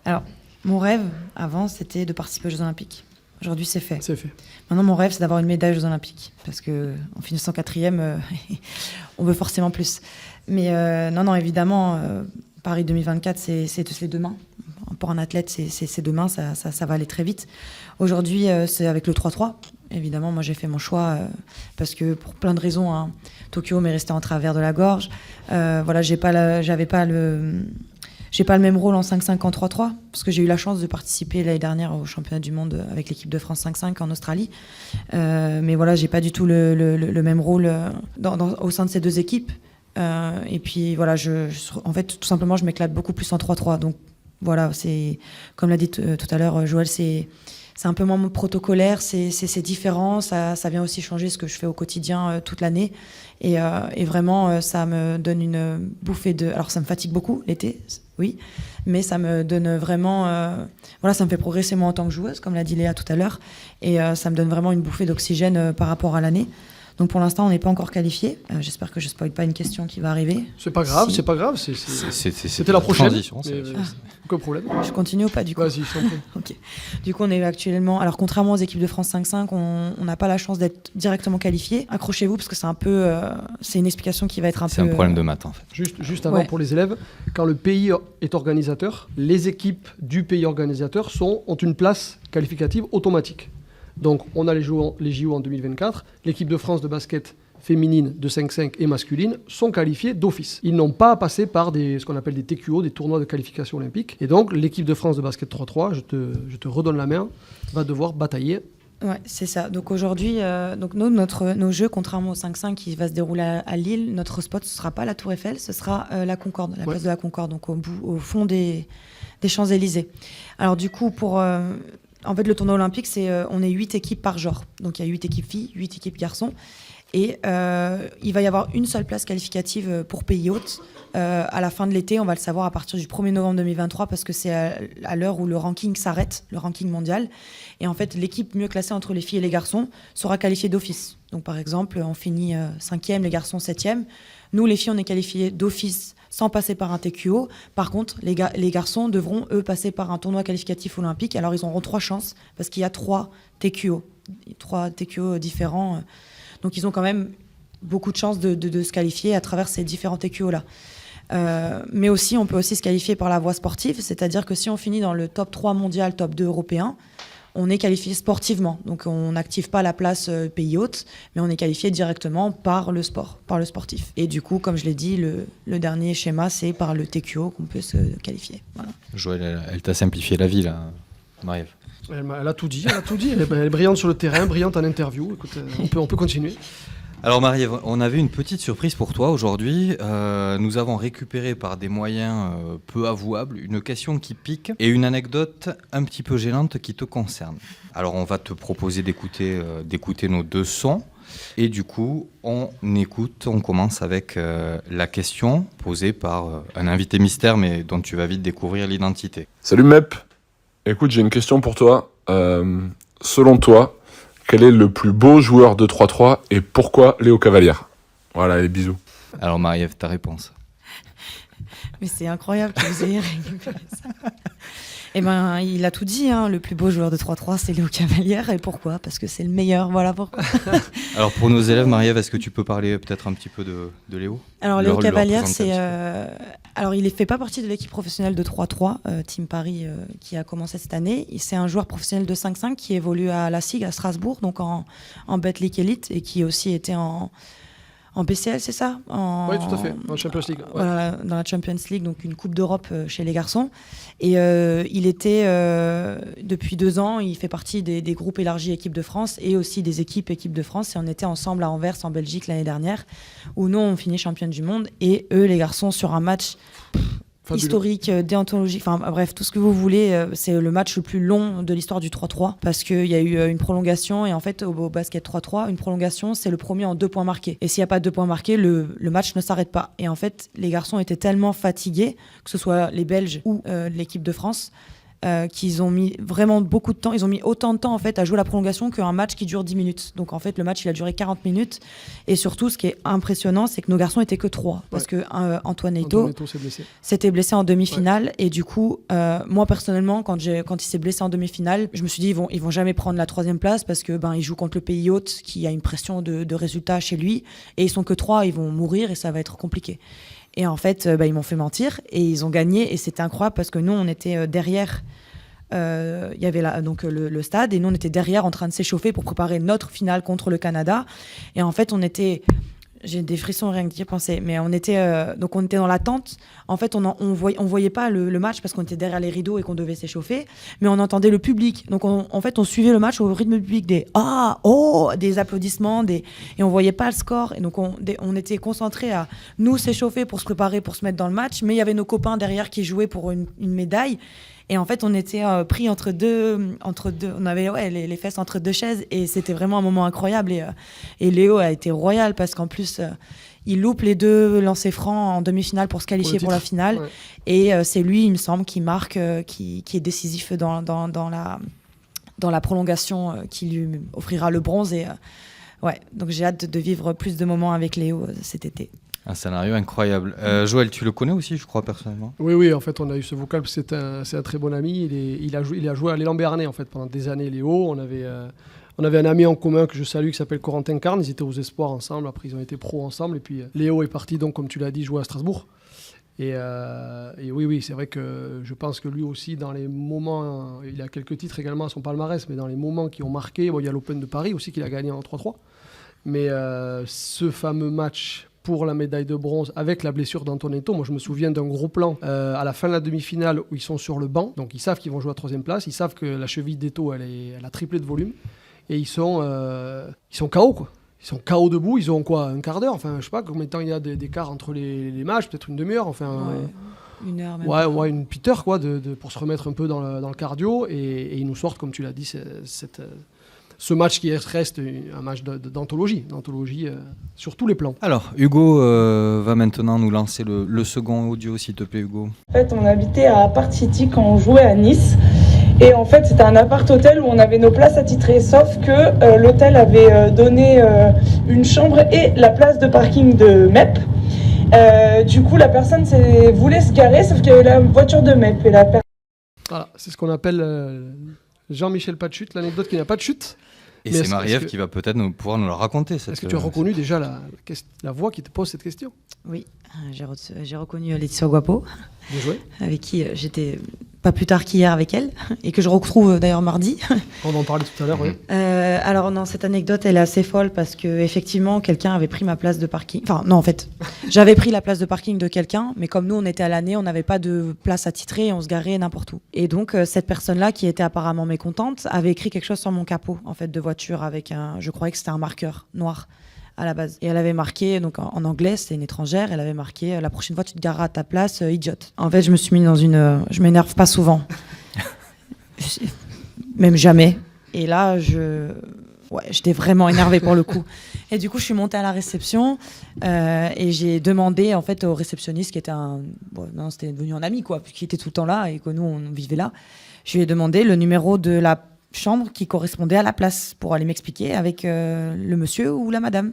Alors, mon rêve, avant, c'était de participer aux Jeux Olympiques. Aujourd'hui, c'est fait. C'est fait. Maintenant, mon rêve, c'est d'avoir une médaille aux Jeux Olympiques. Parce qu'en finissant 4e, on veut forcément plus. Mais non, évidemment, Paris 2024, c'est demain. Pour un athlète, c'est demain, ça va aller très vite. Aujourd'hui, c'est avec le 3-3. Évidemment, moi, j'ai fait mon choix parce que pour plein de raisons, hein, Tokyo m'est resté en travers de la gorge. Voilà, j'ai pas le même rôle en 5-5 qu'en 3-3 parce que j'ai eu la chance de participer l'année dernière au championnat du monde avec l'équipe de France 5-5 en Australie. Mais voilà, j'ai pas du tout le même rôle au sein de ces deux équipes. Et puis voilà, en fait, tout simplement, je m'éclate beaucoup plus en 3-3. Donc, voilà, c'est comme l'a dit tout à l'heure Joël, c'est un peu moins protocolaire, c'est différent, ça vient aussi changer ce que je fais au quotidien toute l'année. Et vraiment, ça me donne une bouffée de... Alors, ça me fatigue beaucoup l'été, oui, mais ça me donne vraiment... voilà, ça me fait progresser moi en tant que joueuse, comme l'a dit Léa tout à l'heure, et ça me donne vraiment une bouffée d'oxygène par rapport à l'année. Donc pour l'instant, on n'est pas encore qualifié. J'espère que je ne spoil pas une question qui va arriver. C'est pas grave, Si. c'est pas grave. C'était la prochaine. Aucun problème. Je continue ou pas du coup? Vas-y, je t'en prie. Ok. Du coup, on est actuellement... Alors, contrairement aux équipes de France 5-5, on n'a pas la chance d'être directement qualifié. Accrochez-vous parce que c'est un peu... c'est une explication qui va être un peu... C'est un problème de maths en fait. Juste avant, pour les élèves, quand le pays est organisateur, les équipes du pays organisateur ont une place qualificative automatique. Donc, on a les JO en 2024. L'équipe de France de basket féminine de 5-5 et masculine sont qualifiées d'office. Ils n'ont pas à passer par ce qu'on appelle des TQO, des tournois de qualification olympique. Et donc, l'équipe de France de basket 3-3, je te redonne la main, va devoir batailler. Ouais, c'est ça. Donc aujourd'hui, nos jeux, contrairement au 5-5 qui va se dérouler à Lille, notre spot, ce ne sera pas la Tour Eiffel, ce sera la Concorde, la place de la Concorde, donc au fond des Champs-Élysées. Alors du coup, en fait, le tournoi olympique, on est 8 équipes par genre. Donc, il y a 8 équipes filles, 8 équipes garçons. Et il va y avoir une seule place qualificative pour pays hôtes. À la fin de l'été, on va le savoir à partir du 1er novembre 2023 parce que c'est à l'heure où le ranking s'arrête, le ranking mondial. Et en fait, l'équipe mieux classée entre les filles et les garçons sera qualifiée d'office. Donc, par exemple, on finit 5e, les garçons 7e. Nous, les filles, on est qualifiés d'office sans passer par un TQO. Par contre, les garçons devront, eux, passer par un tournoi qualificatif olympique. Alors, ils auront 3 chances parce qu'il y a 3 TQO. 3 TQO différents. Donc, ils ont quand même beaucoup de chances de se qualifier à travers ces différents TQO-là. Mais aussi, on peut aussi se qualifier par la voie sportive. C'est-à-dire que si on finit dans le top 3 mondial, top 2 européen, on est qualifié sportivement. Donc, on n'active pas la place pays hôte, mais on est qualifié directement par le sport, par le sportif. Et du coup, comme je l'ai dit, le dernier schéma, c'est par le TQO qu'on peut se qualifier. Voilà. Joël, elle t'a simplifié la vie, là, Marie-Ève. Elle a tout dit. Elle est brillante sur le terrain, brillante en interview. Écoute, on peut continuer. Alors Marie-Ève, on avait une petite surprise pour toi aujourd'hui. Nous avons récupéré par des moyens peu avouables une question qui pique et une anecdote un petit peu gênante qui te concerne. Alors on va te proposer d'écouter nos 2 sons. Et du coup, on commence avec la question posée par un invité mystère mais dont tu vas vite découvrir l'identité. Salut Mep, écoute, j'ai une question pour toi. Selon toi, quel est le plus beau joueur de 3-3 et pourquoi Léo Cavalière? Voilà, les bisous. Alors Marie-Ève, ta réponse. Mais c'est incroyable que vous ayez récupéré ça. Eh ben, il a tout dit, hein. Le plus beau joueur de 3-3, c'est Léo Cavalière. Et pourquoi? Parce que c'est le meilleur, voilà pourquoi. Alors pour nos élèves, Marie-Ève, est-ce que tu peux parler peut-être un petit peu de Léo? Alors Léo Cavalière, alors il ne fait pas partie de l'équipe professionnelle de 3-3, Team Paris, qui a commencé cette année. C'est un joueur professionnel de 5-5 qui évolue à la SIG à Strasbourg, donc en Betclic Elite, et qui aussi était en BCL, c'est ça? Oui, tout à fait, en Champions League. Ouais. Voilà, dans la Champions League, donc une Coupe d'Europe chez les garçons. Et il était, depuis 2 ans, il fait partie des groupes élargis équipe de France et aussi des équipes équipe de France. Et on était ensemble à Anvers, en Belgique, l'année dernière, où nous, on finit championne du monde. Et eux, les garçons, sur un match historique, déontologique, enfin bref, tout ce que vous voulez. C'est le match le plus long de l'histoire du 3-3 parce qu'il y a eu une prolongation et en fait au basket 3-3, une prolongation c'est le premier en 2 points marqués et s'il n'y a pas de 2 points marqués, le match ne s'arrête pas. Et en fait les garçons étaient tellement fatigués, que ce soit les Belges ou l'équipe de France, qu'ils ont mis vraiment beaucoup de temps. Ils ont mis autant de temps en fait à jouer la prolongation qu'un match qui dure 10 minutes. Donc en fait le match il a duré 40 minutes et surtout ce qui est impressionnant c'est que nos garçons étaient que 3 parce que Antoine Eto'o s'était blessé en demi-finale et du coup moi personnellement quand il s'est blessé en demi-finale je me suis dit ils vont jamais prendre la 3e place parce que il joue contre le pays hôte qui a une pression de résultats chez lui et ils sont que 3, ils vont mourir et ça va être compliqué. Et en fait, ils m'ont fait mentir et ils ont gagné. Et c'était incroyable parce que nous, on était derrière. Il y avait le stade et nous, on était derrière en train de s'échauffer pour préparer notre finale contre le Canada. Et en fait, on était J'ai des frissons rien que d'y penser. Mais on était dans la tente. En fait, on voyait pas le match parce qu'on était derrière les rideaux et qu'on devait s'échauffer. Mais on entendait le public. Donc, en fait, on suivait le match au rythme du public. Des applaudissements. Et on voyait pas le score. Et donc, on était concentrés à nous s'échauffer pour se préparer, pour se mettre dans le match. Mais il y avait nos copains derrière qui jouaient pour une médaille. Et en fait, on était pris entre deux. On avait les fesses entre deux chaises. Et c'était vraiment un moment incroyable. Et Léo a été royal parce qu'en plus, il loupe les 2 lancers francs en demi-finale pour se qualifier pour la finale. Ouais. Et c'est lui, il me semble, qui marque, qui est décisif dans la prolongation qui lui offrira le bronze. Et donc j'ai hâte de vivre plus de moments avec Léo cet été. Un scénario incroyable. Joël, tu le connais aussi, je crois, personnellement? Oui, en fait, on a eu ce vocal, c'est un très bon ami. Il a joué à l'élan béarnais, en fait, pendant des années, Léo. On avait un ami en commun que je salue qui s'appelle Corentin Carne. Ils étaient aux Espoirs ensemble, après ils ont été pros ensemble. Et puis Léo est parti, donc, comme tu l'as dit, jouer à Strasbourg. Et oui, c'est vrai que je pense que lui aussi, dans les moments, il a quelques titres également à son palmarès, mais dans les moments qui ont marqué, il y a l'Open de Paris aussi qu'il a gagné en 3-3. Mais ce fameux match pour la médaille de bronze avec la blessure d'Antonetto, moi je me souviens d'un gros plan à la fin de la demi-finale où ils sont sur le banc, donc ils savent qu'ils vont jouer à 3e place, ils savent que la cheville d'Eto elle a triplé de volume, et ils sont KO quoi. Ils sont KO debout, ils ont quoi, un quart d'heure, enfin je sais pas combien de temps il y a d'écart entre les matchs, peut-être une demi-heure, enfin... Une heure même. Ouais, une petite heure quoi, pour se remettre un peu dans le cardio, et ils nous sortent, comme tu l'as dit, ce match qui reste un match d'anthologie sur tous les plans. Alors, Hugo va maintenant nous lancer le second audio, s'il te plaît, Hugo. En fait, on habitait à Park City quand on jouait à Nice. Et en fait, c'était un appart-hôtel où on avait nos places attitrées. Sauf que l'hôtel avait donné une chambre et la place de parking de MEP. Du coup, la personne voulait se garer, sauf qu'il y avait la voiture de MEP. Voilà, c'est ce qu'on appelle Jean-Michel pas de chute, l'anecdote qui n'a pas de chute. Et c'est Marie-Ève qui va peut-être pouvoir nous la raconter. Est-ce que tu as reconnu déjà la voix qui te pose cette question? Oui, j'ai reconnu Laetitia Guapo, avec qui j'étais pas plus tard qu'hier avec elle, et que je retrouve d'ailleurs mardi. On en parlait tout à l'heure, oui. Alors non, cette anecdote, elle est assez folle parce que effectivement, quelqu'un avait pris ma place de parking. Enfin non, en fait, j'avais pris la place de parking de quelqu'un, mais comme nous, on était à l'année, on n'avait pas de place attitrée et on se garait n'importe où. Et donc cette personne-là, qui était apparemment mécontente, avait écrit quelque chose sur mon capot, en fait, de voiture avec je croyais que c'était un marqueur noir à la base. Et elle avait marqué, donc en anglais, c'était une étrangère, elle avait marqué la prochaine fois tu te gareras à ta place, idiote. En fait, je me suis mis dans je m'énerve pas souvent. Même jamais. Et là, j'étais vraiment énervée pour le coup. Et du coup, je suis montée à la réception et j'ai demandé en fait au réceptionniste qui était c'était devenu un ami quoi, qui était tout le temps là et que nous on vivait là. Je lui ai demandé le numéro de la chambre qui correspondait à la place pour aller m'expliquer avec le monsieur ou la madame.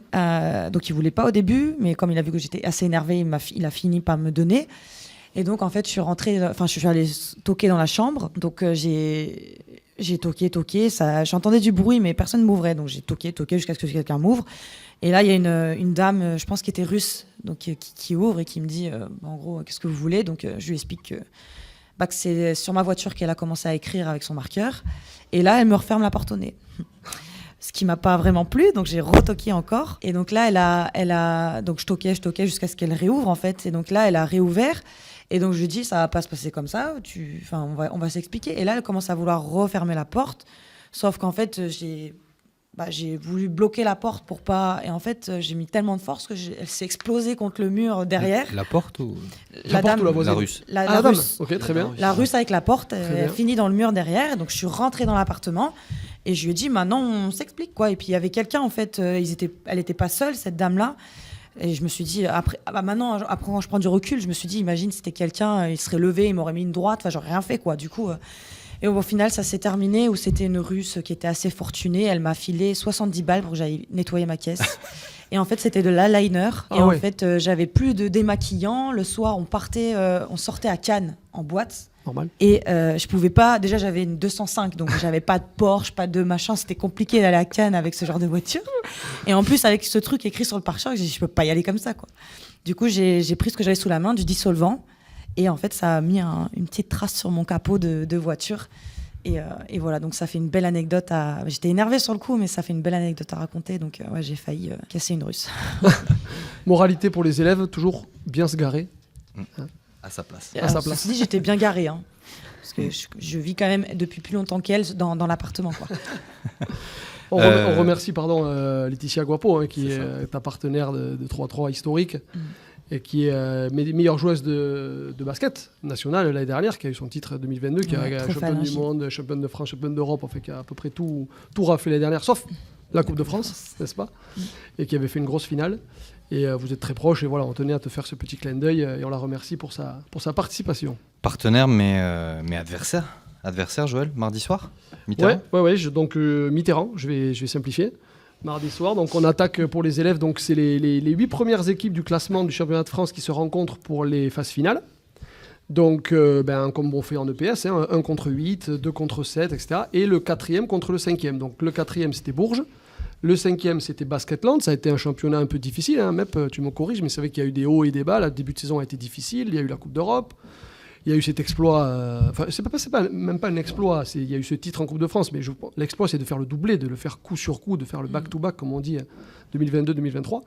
Donc il voulait pas au début, mais comme il a vu que j'étais assez énervée, il a fini par me donner. Et donc en fait je suis allée toquer dans la chambre. Donc j'ai toqué, j'entendais du bruit mais personne m'ouvrait. Donc j'ai toqué jusqu'à ce que quelqu'un m'ouvre. Et là il y a une dame, je pense qui était russe, donc qui ouvre et qui me dit en gros qu'est-ce que vous voulez. Donc je lui explique que c'est sur ma voiture qu'elle a commencé à écrire avec son marqueur. Et là, elle me referme la porte au nez. Ce qui m'a pas vraiment plu, donc j'ai retoqué encore. Et donc là, donc je toquais jusqu'à ce qu'elle réouvre en fait. Et donc là, elle a réouvert. Et donc je lui dis, ça va pas se passer comme ça. On va s'expliquer. Et là, elle commence à vouloir refermer la porte. Sauf qu'en fait, j'ai voulu bloquer la porte pour pas... Et en fait, j'ai mis tellement de force elle s'est explosée contre le mur derrière. La porte ou... La dame ou la voisine? La russe. La russe. Ok, très bien. La russe avec la porte, elle finit dans le mur derrière. Donc je suis rentrée dans l'appartement et je lui ai dit, maintenant on s'explique quoi. Et puis il y avait quelqu'un en fait, elle était pas seule, cette dame-là. Et je me suis dit, après quand je prends du recul, je me suis dit, imagine c'était quelqu'un, il serait levé, il m'aurait mis une droite, j'aurais rien fait quoi. Du coup... Et au final, ça s'est terminé où c'était une Russe qui était assez fortunée. Elle m'a filé 70 balles pour que j'aille nettoyer ma caisse. Et en fait, c'était de l'eyeliner. En fait, j'avais plus de démaquillant. Le soir, on sortait à Cannes en boîte. Normal. Et je pouvais pas. Déjà, j'avais une 205, donc j'avais pas de Porsche, pas de machin. C'était compliqué d'aller à Cannes avec ce genre de voiture. Et en plus, avec ce truc écrit sur le pare-choc, j'ai dit, je peux pas y aller comme ça, quoi. Du coup, j'ai pris ce que j'avais sous la main, du dissolvant. Et en fait, ça a mis une petite trace sur mon capot de voiture. Et voilà, donc ça fait une belle anecdote J'étais énervée sur le coup, mais ça fait une belle anecdote à raconter. Donc j'ai failli casser une russe. Moralité pour les élèves, toujours bien se garer. À sa place. À sa place. Ceci dit, j'étais bien garée. Parce que je vis quand même depuis plus longtemps qu'elle dans l'appartement. Quoi. On remercie Laetitia Guapo, qui est ta partenaire de 3-3 historique. Et qui est meilleure joueuse de basket nationale l'année dernière, qui a eu son titre 2022, qui a championne du monde, championne de France, championne d'Europe, qui a à peu près tout raflé l'année dernière, sauf la Coupe de France, n'est-ce pas ? Et qui avait fait une grosse finale. Et vous êtes très proches, et voilà, on tenait à te faire ce petit clin d'œil, et on la remercie pour sa participation. Partenaire, mais adversaire. Adversaire, Joël, mardi soir, Mitterrand. Ouais, donc Mitterrand, je vais simplifier. Mardi soir, donc on attaque pour les élèves, donc c'est les 8 premières équipes du classement du championnat de France qui se rencontrent pour les phases finales. Donc, comme on fait en EPS, 1 contre 8, 2 contre 7, etc. Et le 4e contre le 5e. Donc le 4e, c'était Bourges. Le 5e, c'était Basketland. Ça a été un championnat un peu difficile. Mep, tu me corriges, mais c'est vrai qu'il y a eu des hauts et des bas. Le début de saison a été difficile. Il y a eu la Coupe d'Europe. Il y a eu cet exploit, même pas un exploit, il y a eu ce titre en Coupe de France, mais l'exploit c'est de faire le doublé, de le faire coup sur coup, de faire le back-to-back comme on dit 2022-2023.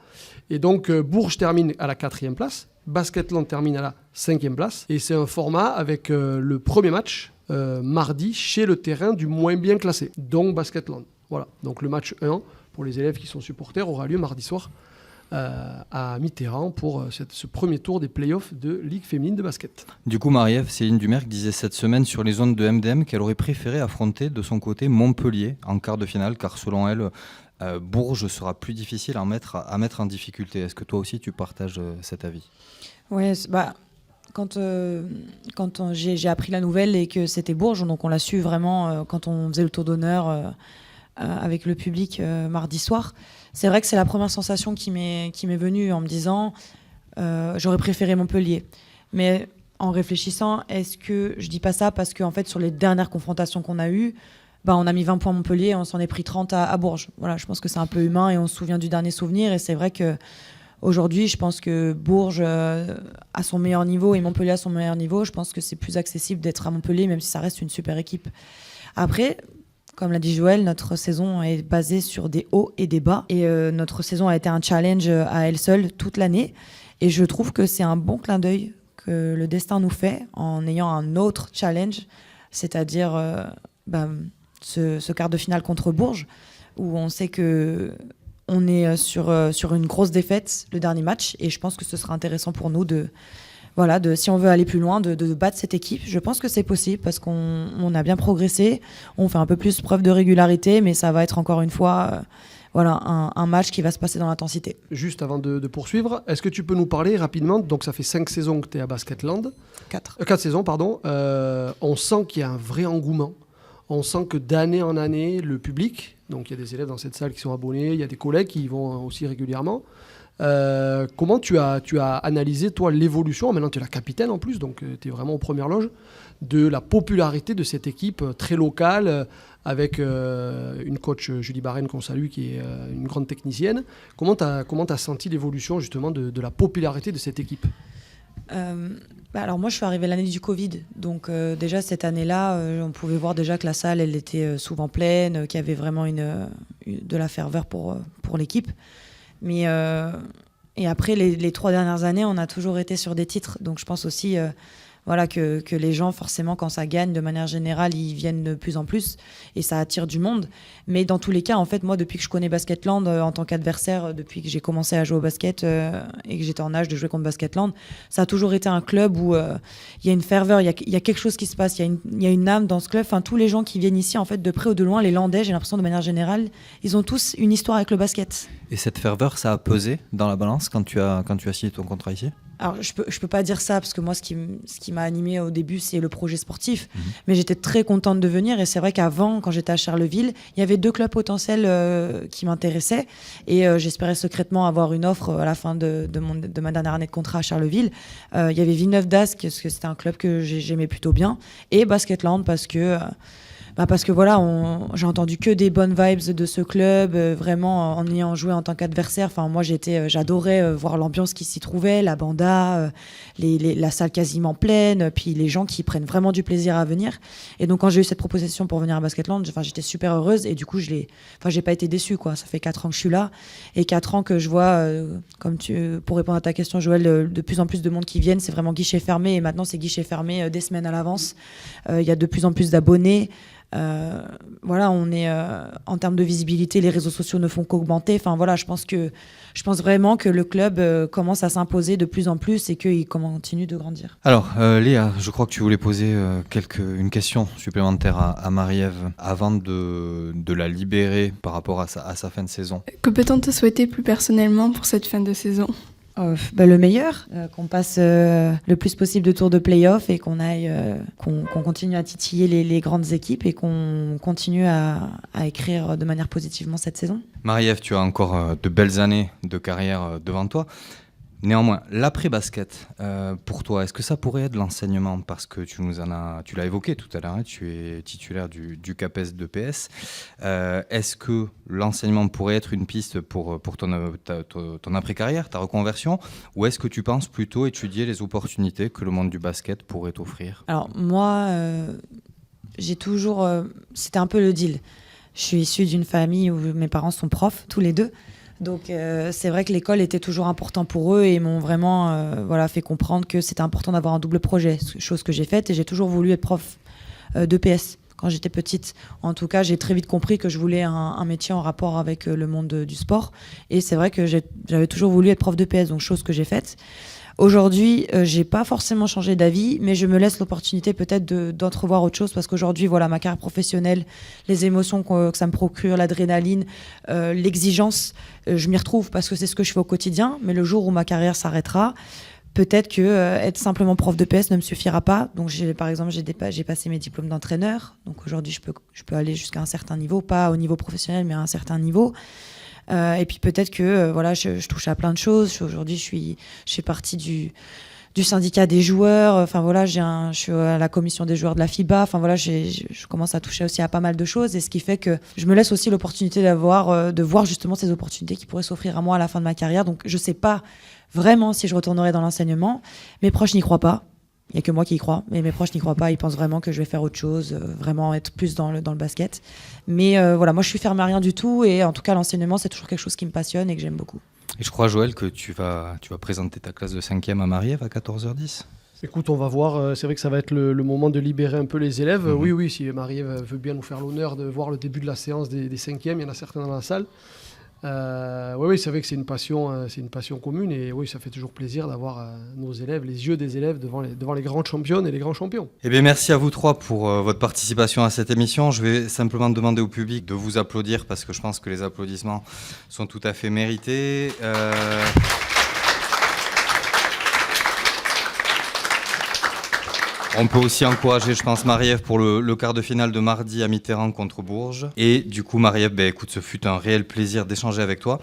Et donc Bourges termine à la 4e place, Basketland termine à la 5e place, et c'est un format avec le premier match mardi chez le terrain du moins bien classé, donc Basketland. Voilà, donc le match 1 pour les élèves qui sont supporters aura lieu mardi soir à Mitterrand pour ce premier tour des playoffs de Ligue féminine de basket. Du coup, Marie-Ève, Céline Dumerc disait cette semaine sur les ondes de MDM qu'elle aurait préféré affronter de son côté Montpellier en quart de finale, car selon elle, Bourges sera plus difficile à mettre en difficulté. Est-ce que toi aussi tu partages cet avis ? Ouais, quand j'ai appris la nouvelle et que c'était Bourges, donc on l'a su vraiment quand on faisait le tour d'honneur avec le public mardi soir. C'est vrai que c'est la première sensation qui m'est venue en me disant j'aurais préféré Montpellier. Mais en réfléchissant, est-ce que je dis pas ça parce qu'en fait sur les dernières confrontations qu'on a eues, on a mis 20 points à Montpellier et on s'en est pris 30 à Bourges. Voilà, je pense que c'est un peu humain et on se souvient du dernier souvenir. Et c'est vrai que aujourd'hui, je pense que Bourges a son meilleur niveau et Montpellier a son meilleur niveau. Je pense que c'est plus accessible d'être à Montpellier, même si ça reste une super équipe. Après, comme l'a dit Joël, notre saison est basée sur des hauts et des bas. Et notre saison a été un challenge à elle seule toute l'année. Et je trouve que c'est un bon clin d'œil que le destin nous fait en ayant un autre challenge, c'est-à-dire ce quart de finale contre Bourges, où on sait qu'on est sur une grosse défaite le dernier match. Et je pense que ce sera intéressant pour nous si on veut aller plus loin, de battre cette équipe. Je pense que c'est possible parce qu'on a bien progressé. On fait un peu plus preuve de régularité, mais ça va être encore une fois un match qui va se passer dans l'intensité. Juste avant de poursuivre, est-ce que tu peux nous parler rapidement, donc ça fait 5 saisons que tu es à Basketland. 4 saisons, pardon. On sent qu'il y a un vrai engouement. On sent que d'année en année, le public, donc il y a des élèves dans cette salle qui sont abonnés, il y a des collègues qui y vont aussi régulièrement. Comment tu as analysé, toi, l'évolution, maintenant tu es la capitaine en plus, donc tu es vraiment aux premières loges, de la popularité de cette équipe très locale, avec une coach, Julie Barren, qu'on salue, qui est une grande technicienne. Comment tu as senti l'évolution justement de la popularité de cette équipe ? Alors moi je suis arrivée l'année du Covid, donc déjà cette année-là on pouvait voir déjà que la salle elle était souvent pleine, qu'il y avait vraiment de la ferveur pour l'équipe. Mais et après les 3 dernières années on a toujours été sur des titres, donc je pense aussi que les gens forcément quand ça gagne de manière générale ils viennent de plus en plus et ça attire du monde. Mais dans tous les cas en fait moi depuis que je connais Basketland en tant qu'adversaire, depuis que j'ai commencé à jouer au basket et que j'étais en âge de jouer contre Basketland, ça a toujours été un club où il y a une ferveur, il y a quelque chose qui se passe, il y a une âme dans ce club. Enfin tous les gens qui viennent ici en fait de près ou de loin, les Landais, j'ai l'impression de manière générale, ils ont tous une histoire avec le basket. Et cette ferveur, ça a pesé dans la balance quand tu as signé ton contrat ici ? Alors, je peux pas dire ça parce que moi, ce qui m'a animée au début, c'est le projet sportif. Mais j'étais très contente de venir et c'est vrai qu'avant, quand j'étais à Charleville, il y avait 2 clubs potentiels qui m'intéressaient et j'espérais secrètement avoir une offre à la fin de ma dernière année de contrat à Charleville. Il y avait Villeneuve d'Ascq parce que c'était un club que j'aimais plutôt bien et Basketland parce que Parce que voilà, j'ai entendu que des bonnes vibes de ce club, vraiment en ayant joué en tant qu'adversaire. Enfin, moi, j'adorais voir l'ambiance qui s'y trouvait, la banda, la salle quasiment pleine, puis les gens qui prennent vraiment du plaisir à venir. Et donc, quand j'ai eu cette proposition pour venir à Basketland, j'étais super heureuse et du coup, j'ai pas été déçue, quoi. Ça fait 4 ans que je suis là et 4 ans que je vois, pour répondre à ta question, Joël, de plus en plus de monde qui viennent. C'est vraiment guichet fermé et maintenant, c'est guichet fermé des semaines à l'avance. Il y a de plus en plus d'abonnés. Voilà, on est en termes de visibilité, les réseaux sociaux ne font qu'augmenter. Enfin voilà, je pense vraiment que le club commence à s'imposer de plus en plus et qu'il continue de grandir. Alors Léa, je crois que tu voulais poser une question supplémentaire à Marie-Ève avant de la libérer par rapport à sa fin de saison. Que peut-on te souhaiter plus personnellement pour cette fin de saison ? Le meilleur, qu'on passe le plus possible de tours de play-off et qu'on continue à titiller les grandes équipes et qu'on continue à écrire de manière positivement cette saison. Marie-Ève, tu as encore de belles années de carrière devant toi. Néanmoins, l'après-basket, pour toi, est-ce que ça pourrait être l'enseignement ? Parce que tu l'as évoqué tout à l'heure, hein, tu es titulaire du CAPES de PS. Est-ce que l'enseignement pourrait être une piste pour ton après-carrière, ta reconversion ? Ou est-ce que tu penses plutôt étudier les opportunités que le monde du basket pourrait t'offrir ? Alors moi, j'ai toujours... c'était un peu le deal. Je suis issue d'une famille où mes parents sont profs, tous les deux. Donc c'est vrai que l'école était toujours important pour eux et m'ont vraiment fait comprendre que c'était important d'avoir un double projet, chose que j'ai faite, et j'ai toujours voulu être prof de PS quand j'étais petite. En tout cas, j'ai très vite compris que je voulais un métier en rapport avec le monde du sport, et c'est vrai que j'avais toujours voulu être prof de PS, donc chose que j'ai faite. Aujourd'hui, j'ai pas forcément changé d'avis, mais je me laisse l'opportunité peut-être d'entrevoir autre chose, parce qu'aujourd'hui, voilà, ma carrière professionnelle, les émotions que ça me procure, l'adrénaline, l'exigence, je m'y retrouve parce que c'est ce que je fais au quotidien. Mais le jour où ma carrière s'arrêtera, peut-être que être simplement prof de PS ne me suffira pas. Donc, par exemple, j'ai passé mes diplômes d'entraîneur. Donc aujourd'hui, je peux aller jusqu'à un certain niveau, pas au niveau professionnel, mais à un certain niveau. Et puis peut-être que je touche à plein de choses. Aujourd'hui, je fais partie du syndicat des joueurs. Enfin voilà, je suis à la commission des joueurs de la FIBA. Enfin voilà, je commence à toucher aussi à pas mal de choses, et ce qui fait que je me laisse aussi l'opportunité de voir justement ces opportunités qui pourraient s'offrir à moi à la fin de ma carrière. Donc je sais pas vraiment si je retournerai dans l'enseignement. Mes proches n'y croient pas. Il n'y a que moi qui y crois, mais mes proches n'y croient pas. Ils pensent vraiment que je vais faire autre chose, vraiment être plus dans le basket. Mais moi je suis fermée à rien du tout, et en tout cas l'enseignement c'est toujours quelque chose qui me passionne et que j'aime beaucoup. Et je crois, Joël, que tu vas présenter ta classe de 5e à Marie-Ève à 14h10. Écoute, on va voir. C'est vrai que ça va être le moment de libérer un peu les élèves. Oui, si Marie-Ève veut bien nous faire l'honneur de voir le début de la séance des 5e, il y en a certains dans la salle. Oui, c'est vrai que c'est une passion commune, et oui, ça fait toujours plaisir d'avoir nos élèves, les yeux des élèves devant les grandes championnes et les grands champions. Eh bien, merci à vous trois pour votre participation à cette émission. Je vais simplement demander au public de vous applaudir, parce que je pense que les applaudissements sont tout à fait mérités. On peut aussi encourager, je pense, Marie-Ève pour le quart de finale de mardi à Mitterrand contre Bourges. Et du coup, Marie-Ève, écoute, ce fut un réel plaisir d'échanger avec toi.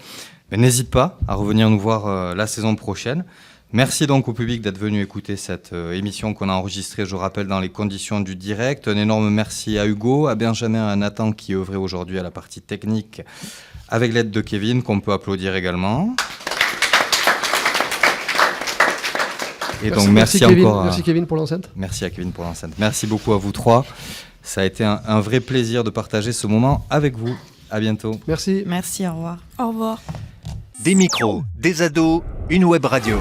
N'hésite pas à revenir nous voir la saison prochaine. Merci donc au public d'être venu écouter cette émission qu'on a enregistrée, je rappelle, dans les conditions du direct. Un énorme merci à Hugo, à Benjamin, à Nathan qui œuvrait aujourd'hui à la partie technique avec l'aide de Kevin, qu'on peut applaudir également. Et donc merci encore. Merci Kevin pour l'enceinte. Merci à Kevin pour l'enceinte. Merci beaucoup à vous trois. Ça a été un vrai plaisir de partager ce moment avec vous. À bientôt. Merci. Merci, au revoir. Au revoir. Des micros, des ados, une web radio.